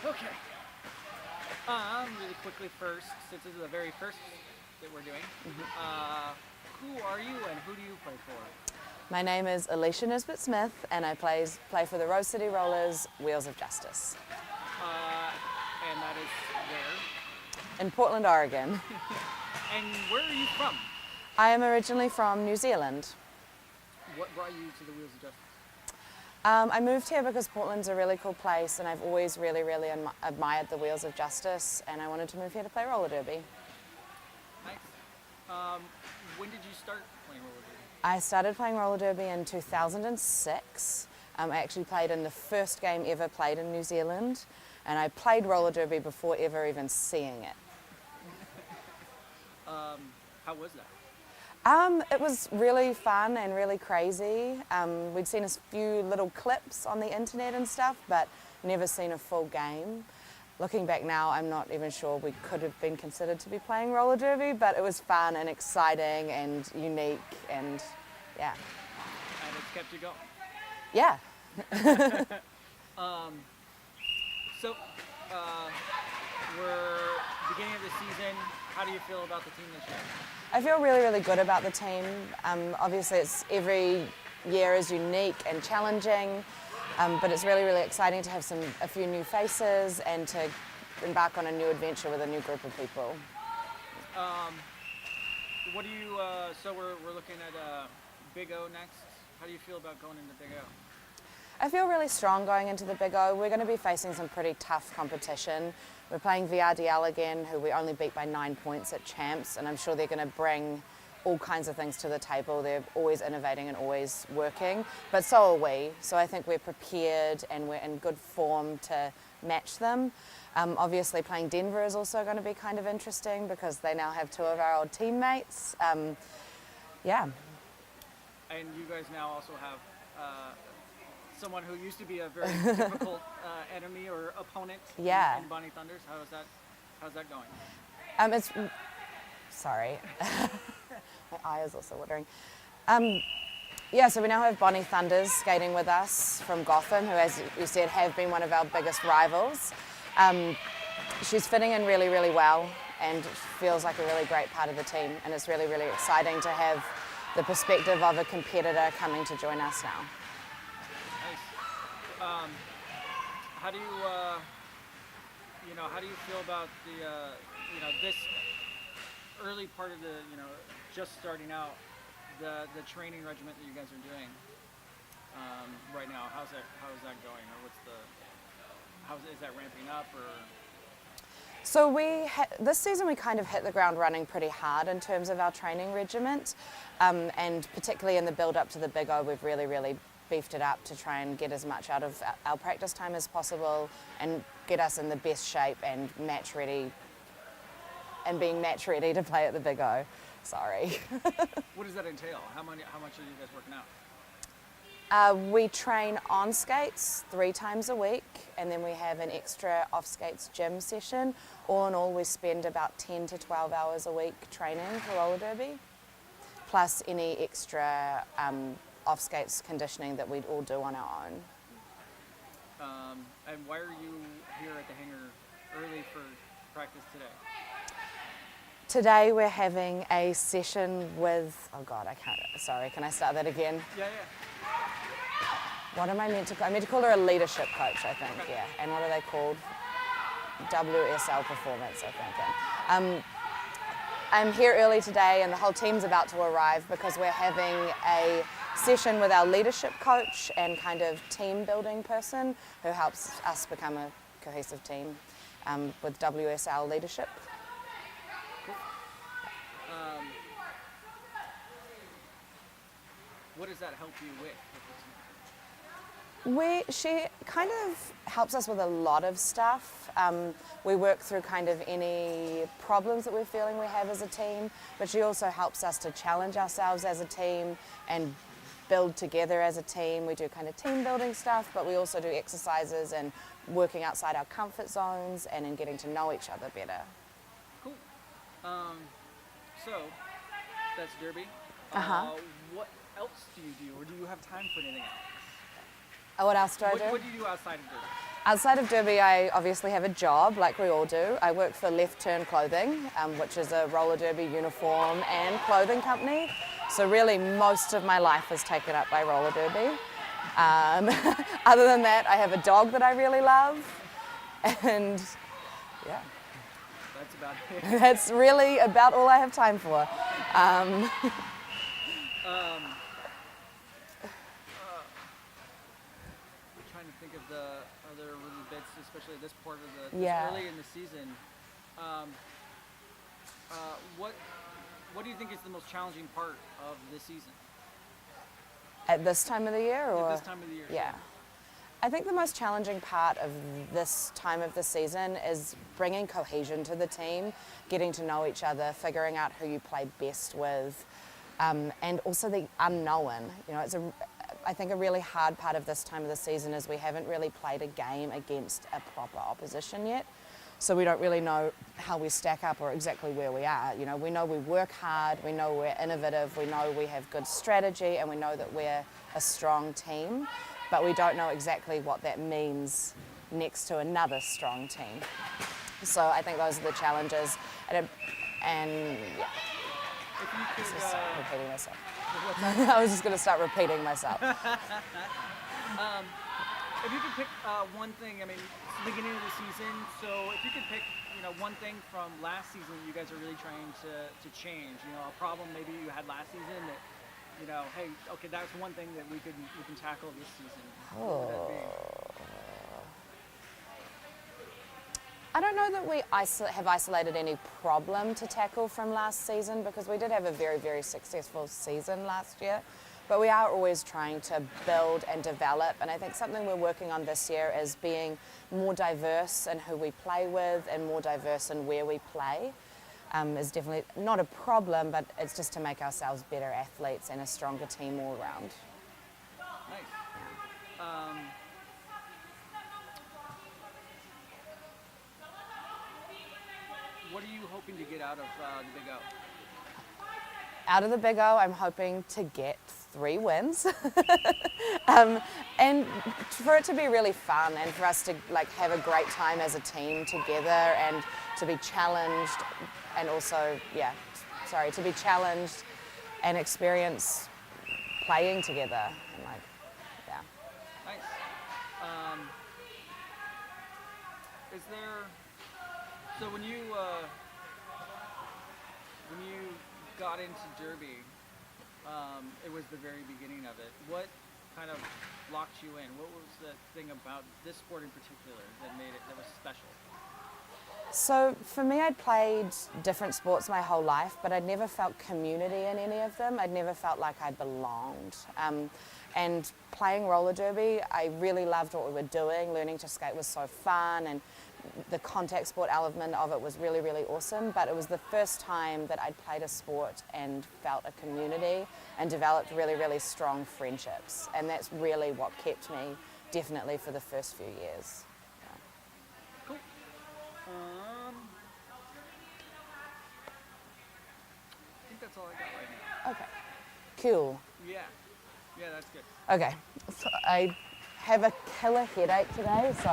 Okay. Really quickly first, since this is the very first that we're doing, who are you and who do you play for? My name is Elicia Smith, and I play for the Rose City Rollers Wheels of Justice And that is where? in Portland, Oregon. And where are you from? I am originally from New Zealand. What brought you to the Wheels of Justice? I moved here because Portland's a really cool place, and I've always really admired the Wheels of Justice, and I wanted to move here to play roller derby. Nice. When did you start playing roller derby? I started playing roller derby in 2006. I actually played in the first game ever played in New Zealand, and I played roller derby before ever even seeing it. How was that? It was really fun and really crazy. We'd seen a few little clips on the internet and stuff, but never seen a full game. Looking back now, I'm not even sure we could have been considered to be playing roller derby, but it was fun and exciting and unique, and yeah. And it's kept you going? Yeah. So, we're beginning of the season. How do you feel about the team this year? I feel really good about the team. Obviously, every year is unique and challenging, but it's really exciting to have a few new faces and to embark on a new adventure with a new group of people. What do you? So we're looking at Big O next. How do you feel about going into Big O? I feel really strong going into the Big O. We're going to be facing some pretty tough competition. We're playing VRDL again, who we only beat by 9 points at Champs, and I'm sure they're going to bring all kinds of things to the table. They're always innovating and always working, but so are we. So I think we're prepared and we're in good form to match them. Obviously playing Denver is also going to be kind of interesting because they now have two of our old teammates. Yeah. And you guys now also have someone who used to be a very difficult enemy or opponent in Bonnie Thunders. How's that going? Sorry. My eye is also watering. So we now have Bonnie Thunders skating with us from Gotham, who, as you said, have been one of our biggest rivals. She's fitting in really well and feels like a really great part of the team, and it's really exciting to have the perspective of a competitor coming to join us now. Nice. How do you feel about the this early part of the just starting out, the training regiment that you guys are doing right now? How is that going, or is that ramping up, or? So this season we kind of hit the ground running pretty hard in terms of our training regiment, and particularly in the build up to the Big O, we've really beefed it up to try and get as much out of our practice time as possible and get us in the best shape and being match ready to play at the Big O. Sorry. What does that entail? How much are you guys working out? We train on skates 3 times a week, and then we have an extra off skates gym session. All in all, we spend about 10 to 12 hours a week training for roller derby, plus any extra off skates conditioning that we'd all do on our own. And why are you here at the hangar early for practice today? Today we're having a session with, can I start that again? Yeah. What am I meant to call? I meant to call her a leadership coach, I think, yeah. And what are they called? WSL Performance, I think. I'm here early today and the whole team's about to arrive because we're having a session with our leadership coach and kind of team building person who helps us become a cohesive team with WSL leadership. Cool. What does that help you with? She kind of helps us with a lot of stuff. We work through kind of any problems that we're feeling we have as a team, but she also helps us to challenge ourselves as a team and build together as a team. We do kind of team building stuff, but we also do exercises and working outside our comfort zones and in getting to know each other better. Cool. So that's derby. What else do you do, or do you have time for anything else? What else do I do? What do you do outside of derby? Outside of Derby, I obviously have a job, like we all do. I work for Left Turn Clothing, which is a roller derby uniform and clothing company. So really, most of my life is taken up by roller derby. Other than that, I have a dog that I really love, and yeah. That's about it. That's really about all I have time for. Trying to think of the other really bits, especially at this part of this Yeah. early in the season. What do you think is the most challenging part of this season? At this time of the year, or At this time of the year. yeah. I think the most challenging part of this time of the season is bringing cohesion to the team, getting to know each other, figuring out who you play best with, and also the unknown. You know, I think a really hard part of this time of the season is we haven't really played a game against a proper opposition yet. So we don't really know how we stack up or exactly where we are. You know, we know we work hard, we know we're innovative, we know we have good strategy, and we know that we're a strong team, but we don't know exactly what that means next to another strong team. So I think those are the challenges. And yeah, If you let's could, just start repeating myself. what's that? I was just going to start repeating myself. If you could pick one thing, I mean, it's the beginning of the season, so if you could pick, one thing from last season you guys are really trying to change, a problem maybe you had last season that, hey, okay, that's one thing that we can tackle this season. What would that be? I don't know that we have isolated any problem to tackle from last season, because we did have a very, very successful season last year. But we are always trying to build and develop, and I think something we're working on this year is being more diverse in who we play with and more diverse in where we play. Is definitely not a problem, but it's just to make ourselves better athletes and a stronger team all around. Nice. What are you hoping to get out of the Big O? Out of the Big O, I'm hoping to get 3 wins, and for it to be really fun, and for us to have a great time as a team together, and to be challenged, and also to be challenged and experience playing together, and Nice. Is there? So when you got into Derby, it was the very beginning of it. What kind of locked you in? What was the thing about this sport in particular that was special? So for me, I'd played different sports my whole life, but I'd never felt community in any of them. I'd never felt like I belonged. And playing roller derby, I really loved what we were doing. Learning to skate was so fun, and the contact sport element of it was really, really awesome. But it was the first time that I'd played a sport and felt a community and developed really, really strong friendships. And that's really what kept me definitely for the first few years. Cool. I think that's all I got right now. Okay, cool. Yeah, that's good. Okay, so I have a killer headache today, so